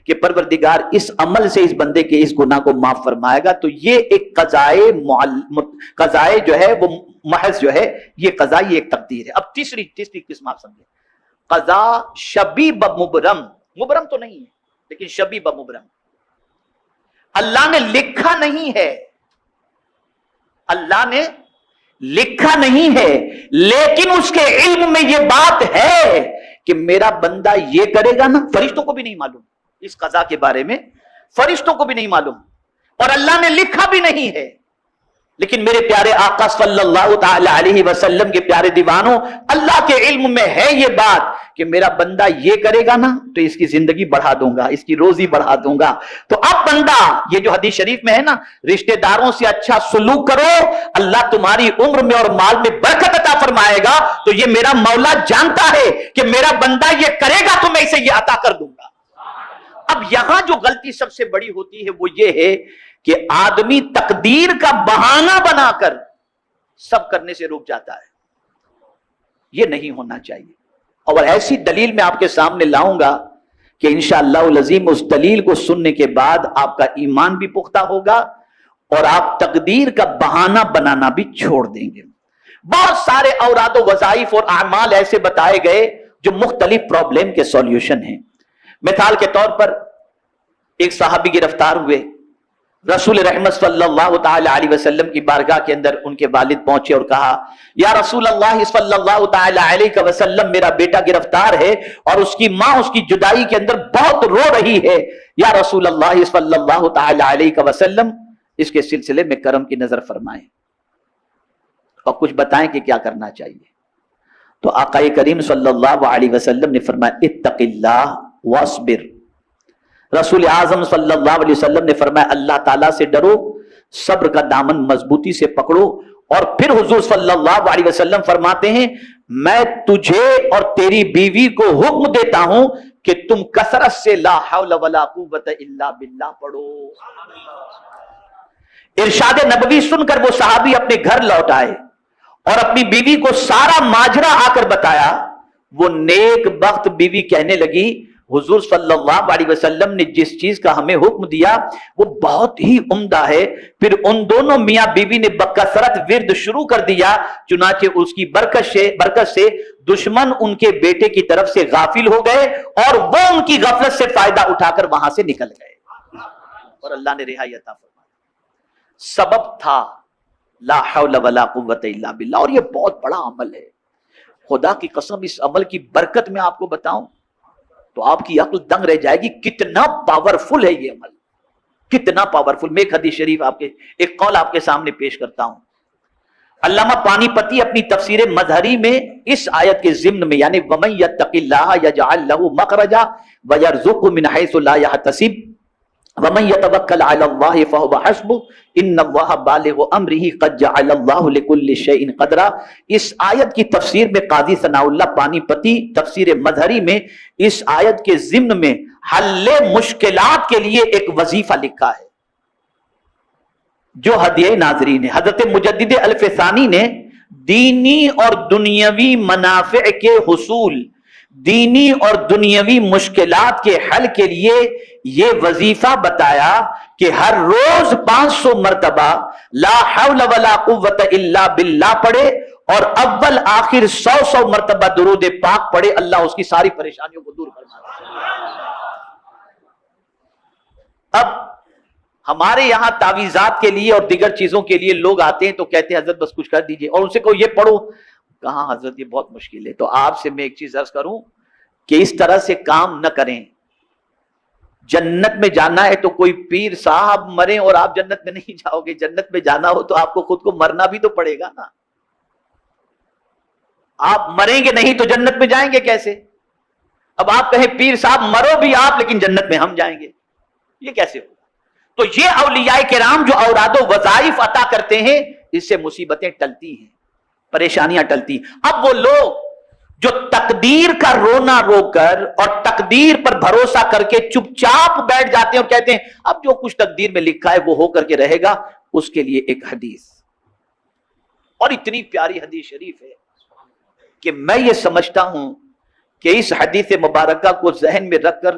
کہ پروردگار اس عمل سے اس بندے کے اس گناہ کو معاف فرمائے گا، تو یہ ایک قضائے جو ہے وہ محض جو ہے یہ قضا، یہ ایک تقدیر ہے۔ اب تیسری قسم آپ سمجھیں، قضا شبیہ بمبرم، مبرم تو نہیں ہے لیکن شبیہ بمبرم، اللہ نے لکھا نہیں ہے، اللہ نے لکھا نہیں ہے لیکن اس کے علم میں یہ بات ہے کہ میرا بندہ یہ کرے گا نا۔ فرشتوں کو بھی نہیں معلوم اس قضا کے بارے میں، فرشتوں کو بھی نہیں معلوم اور اللہ نے لکھا بھی نہیں ہے، لیکن میرے پیارے آقا صلی اللہ تعالی علیہ وسلم کے پیارے دیوانوں، اللہ کے علم میں ہے یہ بات کہ میرا بندہ یہ کرے گا نا تو اس کی زندگی بڑھا دوں گا، اس کی روزی بڑھا دوں گا۔ تو اب بندہ، یہ جو حدیث شریف میں ہے نا، رشتہ داروں سے اچھا سلوک کرو، اللہ تمہاری عمر میں اور مال میں برکت عطا فرمائے گا، تو یہ میرا مولا جانتا ہے کہ میرا بندہ یہ کرے گا تو میں اسے یہ عطا کر دوں گا۔ اب یہاں جو غلطی سب سے بڑی ہوتی ہے وہ یہ ہے کہ آدمی تقدیر کا بہانہ بنا کر سب کرنے سے رک جاتا ہے، یہ نہیں ہونا چاہیے۔ اور ایسی دلیل میں آپ کے سامنے لاؤں گا کہ انشاءاللہ العظیم اس دلیل کو سننے کے بعد آپ کا ایمان بھی پختہ ہوگا اور آپ تقدیر کا بہانہ بنانا بھی چھوڑ دیں گے۔ بہت سارے اوراد و وظائف اور اعمال ایسے بتائے گئے جو مختلف پرابلم کے سولوشن ہیں۔ مثال کے طور پر ایک صحابی گرفتار ہوئے، رسول رحمت صلی اللہ تعالی علیہ وسلم کی بارگاہ کے اندر ان کے والد پہنچے اور کہا، یا رسول اللہ صلی اللہ تعالی علیہ وسلم، میرا بیٹا گرفتار ہے اور اس کی ماں اس کی جدائی کے اندر بہت رو رہی ہے، یا رسول اللہ صلی اللہ تعالی علیہ وسلم اس کے سلسلے میں کرم کی نظر فرمائیں اور کچھ بتائیں کہ کیا کرنا چاہیے۔ تو آقا کریم صلی اللہ علیہ وسلم نے فرمایا، اتق اللہ واصبر۔ رسول اعظم صلی اللہ علیہ وسلم نے فرمایا، اللہ تعالیٰ سے ڈرو، صبر کا دامن مضبوطی سے پکڑو۔ اور پھر حضور صلی اللہ علیہ وسلم فرماتے ہیں، میں تجھے اور تیری بیوی کو حکم دیتا ہوں کہ تم کثرت سے لا حول ولا قوت الا باللہ پڑھو۔ ارشاد نبوی سن کر وہ صحابی اپنے گھر لوٹ آئے اور اپنی بیوی کو سارا ماجرا آ کر بتایا۔ وہ نیک بخت بیوی کہنے لگی، حضور صلی اللہ علیہ وسلم نے جس چیز کا ہمیں حکم دیا وہ بہت ہی عمدہ ہے۔ پھر ان دونوں میاں بیوی نے بکثرت ورد شروع کر دیا، چنانچہ اس کی برکت سے دشمن ان کے بیٹے کی طرف سے غافل ہو گئے اور وہ ان کی غفلت سے فائدہ اٹھا کر وہاں سے نکل گئے اور اللہ نے رہائی عطا فرمائی۔ سبب تھا لا حول ولا قوت الا باللہ، اور یہ بہت بڑا عمل ہے۔ خدا کی قسم اس عمل کی برکت میں آپ کو بتاؤں تو آپ کی عقل دنگ رہ جائے گی، کتنا پاورفل ہے یہ عمل، کتنا پاورفل۔ میں ایک حدیث شریف ایک قول آپ کے سامنے پیش کرتا ہوں۔ علامہ پانی پتی اپنی تفسیر مظہری میں اس آیت کے ضمن میں، یعنی وَمَن يَتَّقِ اللَّهَ يَجْعَل لَّهُ مَخْرَجًا وَيَرْزُقْهُ مِنْ حَيْثُ لَا يَحْتَسِبُ وَمَن يَتَوَكَّلْ عَلَى اللَّهِ فَهُوَ حَسْبُهُ إِنَّ اللَّهَ بَالِغُ أَمْرِهِ قَدْ جَعَلَ اللَّهُ لِكُلِّ شَيْءٍ قَدْرًا۔ اس آیت کی تفسیر میں قاضی ثناء اللہ پانی پتی تفسیر مظہری میں اس آیت کے ضمن میں حل مشکلات کے لیے ایک وظیفہ لکھا ہے جو ہدیہ ناظرین ہے۔ حضرت مجدد الف ثانی نے دینی اور دنیاوی منافع کے حصول، دینی اور دنیاوی مشکلات کے حل کے لیے یہ وظیفہ بتایا کہ ہر روز 500 مرتبہ لا حول ولا قوت الا باللہ پڑھے اور اول آخر 100 مرتبہ درود پاک پڑھے، اللہ اس کی ساری پریشانیوں کو دور فرمائے۔ اب ہمارے یہاں تعویذات کے لیے اور دیگر چیزوں کے لیے لوگ آتے ہیں تو کہتے ہیں حضرت بس کچھ کر دیجئے، اور ان سے کہو یہ پڑھو، کہاں حضرت یہ بہت مشکل ہے۔ تو آپ سے میں ایک چیز عرض کروں کہ اس طرح سے کام نہ کریں۔ جنت میں جانا ہے تو کوئی پیر صاحب مرے اور آپ جنت میں نہیں جاؤ گے، جنت میں جانا ہو تو آپ کو خود کو مرنا بھی تو پڑے گا نا۔ آپ مریں گے نہیں تو جنت میں جائیں گے کیسے؟ اب آپ کہیں پیر صاحب مرو بھی آپ لیکن جنت میں ہم جائیں گے، یہ کیسے ہوگا؟ تو یہ اولیاء کرام جو اوراد و وظائف عطا کرتے ہیں، اس سے مصیبتیں ٹلتی ہیں، پریشانیاں ٹلتی ہیں۔ اب وہ لوگ جو تقدیر کا رونا رو کر اور تقدیر پر بھروسہ کر کے چپ چاپ بیٹھ جاتے ہیں اور کہتے ہیں اب جو کچھ تقدیر میں لکھا ہے وہ ہو کر کے رہے گا، اس کے لیے ایک حدیث، اور اتنی پیاری حدیث شریف ہے کہ میں یہ سمجھتا ہوں کہ اس حدیث مبارکہ کو ذہن میں رکھ کر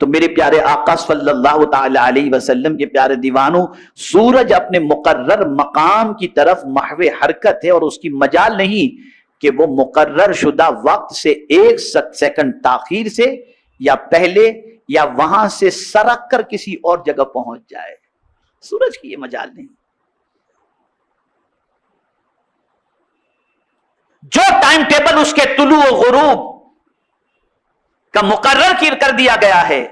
تو میرے پیارے آقا صلی اللہ تعالی علیہ وسلم کے پیارے دیوانوں، سورج اپنے مقرر مقام کی طرف محو حرکت ہے، اور اس کی مجال نہیں کہ وہ مقرر شدہ وقت سے 1 سیکنڈ تاخیر سے یا پہلے یا وہاں سے سرک کر کسی اور جگہ پہنچ جائے. سورج کی یہ مجال نہیں. جو ٹائم ٹیبل اس کے طلوع و غروب کا مقرر کر دیا گیا ہے،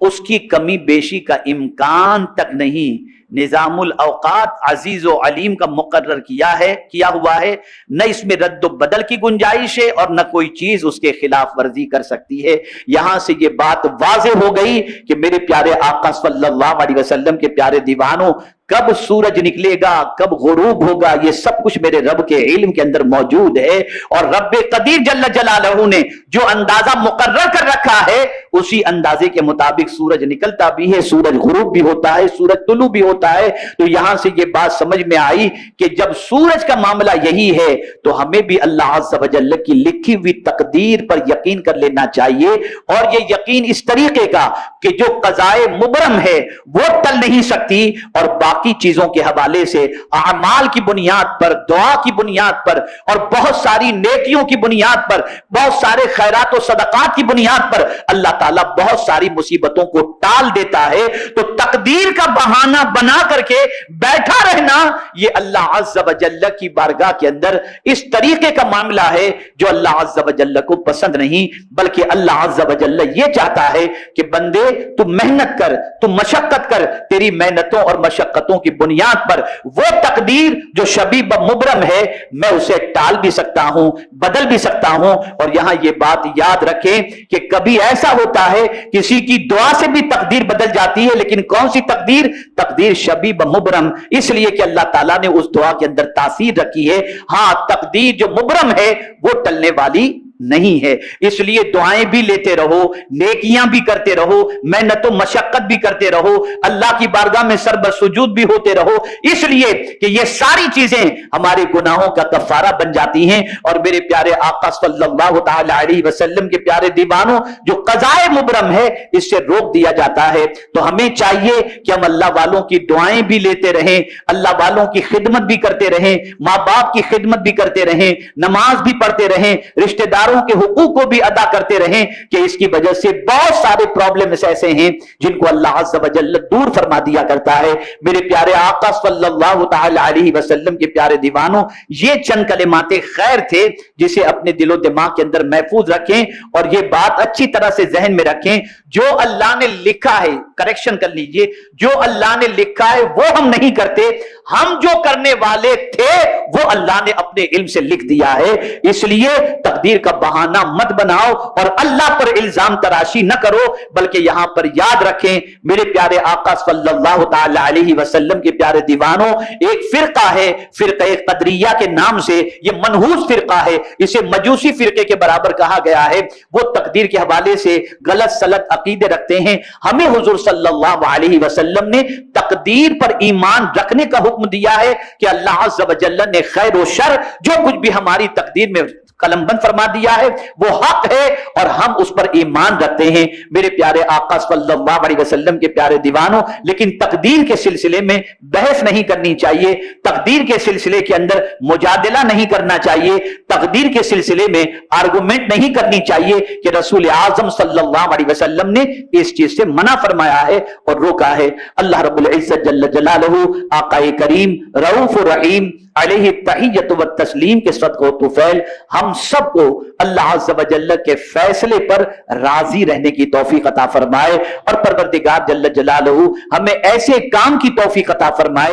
اس کی کمی بیشی کا امکان تک نہیں. نظام الاوقات عزیز و علیم کا مقرر کیا ہوا ہے، نہ اس میں رد و بدل کی گنجائش ہے اور نہ کوئی چیز اس کے خلاف ورزی کر سکتی ہے. یہاں سے یہ بات واضح ہو گئی کہ میرے پیارے آقا صلی اللہ علیہ وسلم کے پیارے دیوانوں، کب سورج نکلے گا، کب غروب ہوگا، یہ سب کچھ میرے رب کے علم کے اندر موجود ہے. اور رب قدیر جل جلالہ نے جو اندازہ مقرر کر رکھا ہے، اسی اندازے کے مطابق سورج نکلتا بھی ہے، سورج غروب بھی ہوتا ہے، سورج طلوع بھی ہوتا ہے. تو یہاں سے یہ بات سمجھ میں آئی کہ جب سورج کا معاملہ یہی ہے تو ہمیں بھی اللہ عز و جل کی لکھی ہوئی تقدیر پر یقین کر لینا چاہیے. اور یہ یقین اس طریقے کا کہ جو قضائے مبرم ہے وہ ٹل نہیں سکتی، اور باقی چیزوں کے حوالے سے اعمال کی بنیاد پر، دعا کی بنیاد پر، اور بہت ساری نیکیوں کی بنیاد پر، بہت سارے خیرات و صدقات کی بنیاد پر اللہ تعالیٰ بہت ساری مصیبتوں کو ٹال دیتا ہے. تو تقدیر کا بہانہ بنا کر کے بیٹھا رہنا، یہ اللہ عز و جل کی بارگاہ کے اندر اس طریقے کا معاملہ ہے جو اللہ عز و جل کو پسند نہیں. بلکہ اللہ عز و جل یہ چاہتا ہے کہ بندے تو محنت کر، تو مشقت کر، تیری محنتوں اور مشقتوں کی بنیاد پر وہ تقدیر جو شبیب مبرم ہے میں اسے ٹال بھی سکتا ہوں، بدل بھی سکتا ہوں. اور یہاں یہ بات یاد رکھیں کہ کبھی ایسا ہوتا ہے کسی کی دعا سے بھی تقدیر بدل جاتی ہے، لیکن کون سی تقدیر؟ تقدیر شبیب مبرم، اس لیے کہ اللہ تعالیٰ نے اس دعا کے اندر تاثیر رکھی ہے. ہاں تقدیر جو مبرم ہے وہ ٹلنے والی نہیں ہے. اس لیے دعائیں بھی لیتے رہو، نیکیاں بھی کرتے رہو، محنت و مشقت بھی کرتے رہو، اللہ کی بارگاہ میں سر بسجود بھی ہوتے رہو، اس لیے کہ یہ ساری چیزیں ہمارے گناہوں کا کفارہ بن جاتی ہیں. اور میرے پیارے آقا صلی اللہ تعالی علیہ وسلم کے پیارے دیوانوں، جو قضائے مبرم ہے اس سے روک دیا جاتا ہے. تو ہمیں چاہیے کہ ہم اللہ والوں کی دعائیں بھی لیتے رہیں، اللہ والوں کی خدمت بھی کرتے رہیں، ماں باپ کی خدمت بھی کرتے رہیں، نماز بھی پڑھتے رہیں، رشتہ داروں کے حقوق کو بھی ادا کرتے رہیں. کہ اس کی وجہ سے بہت سارے پرابلمز ایسے ہیں جن کو اللہ عز و جل دور فرما دیا کرتا ہے. میرے پیارے آقا صلی اللہ تعالی علیہ وسلم کے پیارے دیوانوں، یہ چند کلمات خیر تھے جسے اپنے دل و دماغ کے اندر محفوظ رکھیں اور یہ بات اچھی طرح سے ذہن میں رکھیں. جو اللہ نے لکھا ہے، کریکشن کر لیجئے، جو اللہ نے لکھا ہے وہ ہم نہیں کرتے، ہم جو کرنے والے تھے وہ اللہ نے اپنے علم سے لکھ دیا ہے. اس لیے تقدیر کا بہانہ مت بناؤ اور اللہ پر الزام تراشی نہ کرو، بلکہ یہاں پر یاد رکھیں میرے پیارے آقا صلی اللہ تعالی علیہ وسلم کے پیارے دیوانوں، ایک فرقہ ہے فرقہ قدریہ کے نام سے، یہ منحوس فرقہ ہے، اسے مجوسی فرقے کے برابر کہا گیا ہے. وہ تقدیر کے حوالے سے غلط سلط عقیدے رکھتے ہیں. ہمیں حضور صلی اللہ علیہ وسلم نے تقدیر پر ایمان رکھنے کا حکم دیا ہے کہ اللہ عز و جل نے خیر و شر جو کچھ بھی ہماری تقدیر میں قلم بند فرما دیا ہے وہ حق ہے اور ہم اس پر ایمان رکھتے ہیں. میرے پیارے آقا صلی اللہ علیہ وسلم کے پیارے دیوانوں، لیکن تقدیر کے سلسلے میں بحث نہیں کرنی چاہیے، تقدیر کے سلسلے کے اندر مجادلہ نہیں کرنا چاہیے، تقدیر کے سلسلے میں آرگومنٹ نہیں کرنی چاہیے کہ رسول اعظم صلی اللہ علیہ وسلم نے اس چیز سے منع فرمایا ہے اور روکا ہے. اللہ رب العزت جل جلالہ آقا کریم رؤوف الرحیم علیہ التحیۃ والتسلیم کے صدقہ و طفیل ہم سب کو اللہ عز و جل کے فیصلے پر راضی رہنے کی توفیق عطا فرمائے اور پروردگار جل جلالہ ہمیں ایسے کام کی توفیق عطا فرمائے